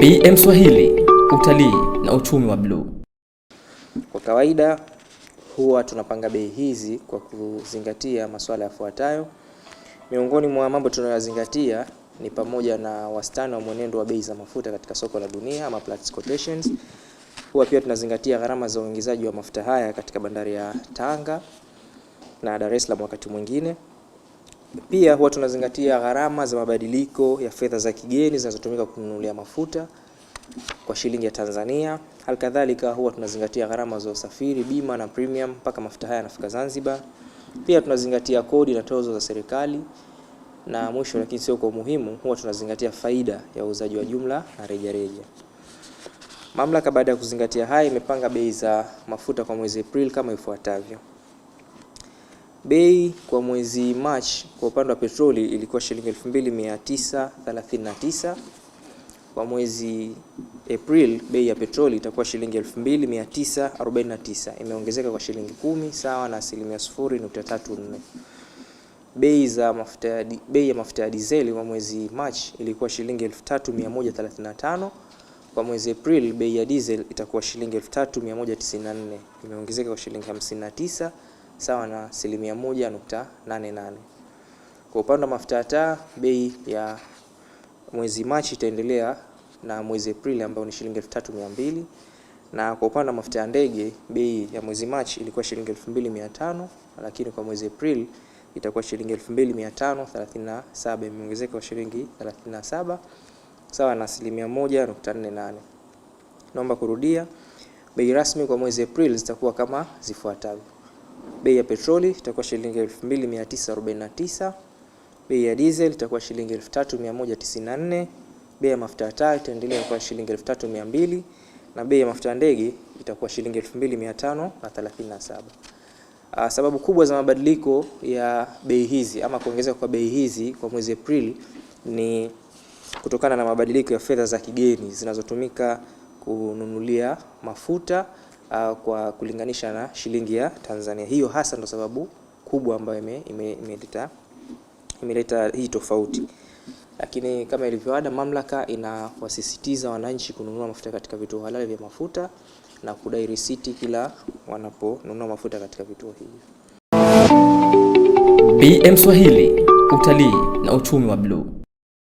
BM Swahili, utalii na uchumi wa bluu. Kwa kawaida huwa tunapanga bei hizi kwa kuzingatia masuala yafuatayo. Miongoni mwa mambo tunayozingatia ni pamoja na wastani wa mwenendo wa bei za mafuta katika soko la dunia ama Platts quotations. Huwa pia tunazingatia gharama za uingizaji wa mafuta haya katika bandari ya Tanga na Dar es Salaam wakati mwingine. Pia huwa tunazingatia gharama za mabadiliko ya fedha za kigeni zinazotumika kununulia mafuta kwa shilingi ya Tanzania. Halikadhalika huwa tunazingatia gharama za usafiri, bima na premium mpaka mafuta haya yanafika Zanzibar. Pia tunazingatia kodi na tozo za serikali, na mwisho lakini sio kwa muhimu, huwa tunazingatia faida ya uuzaji wa jumla na rejareja. Mamlaka baada ya kuzingatia haya imepanga bei za mafuta kwa mwezi Aprili kama ifuatavyo. Bei kwa mwezi March kwa upande wa petroli ilikuwa shilingi 2939. Kwa mwezi April bei ya petroli itakuwa shilingi 2949, imeongezeka kwa shilingi 10 sawa na 0.34. Bei ya mafuta ya dizeli kwa mwezi March ilikuwa shilingi 3135. Kwa mwezi April bei ya diesel itakuwa shilingi 3194, imeongezeka kwa shilingi 59 sawa na 1.88. Kwa upande wa mafuta ya taa bei ya mwezi Machi itaendelea na mwezi Aprili ambao ni shilingi 3200, na kwa upande wa mafuta ya ndege bei ya mwezi Machi ilikuwa shilingi 2500, lakini kwa mwezi Aprili itakuwa shilingi 2537, imeongezeka kwa shilingi 37 sawa na 1.48. Naomba kurudia, bei rasmi kwa mwezi Aprili zitakuwa kama zifuatavyo. Bei ya petroli itakuwa shilingi 2949, bei ya diesel itakuwa shilingi 3194, bei ya mafuta ya taa itaendelea kwa shilingi 3200, na bei ya mafuta ya ndege itakuwa shilingi 2537. Sababu kubwa za mabadiliko ya bei hizi ama kuongezeka kwa bei hizi kwa mwezi Aprili ni kutokana na mabadiliko ya fedha za kigeni zinazotumika kununulia mafuta kwa kulinganisha na shilingi ya Tanzania. Hiyo hasa ndo sababu kubwa ambayo imeleta hii tofauti. Lakini kama ilivyoada, mamlaka inawasisitiza wananchi kununua mafuta katika vituo halali vya mafuta na kudai risiti kila wanaponunua mafuta katika vituo hivi. BM Swahili, utalii na uchumi wa bluu.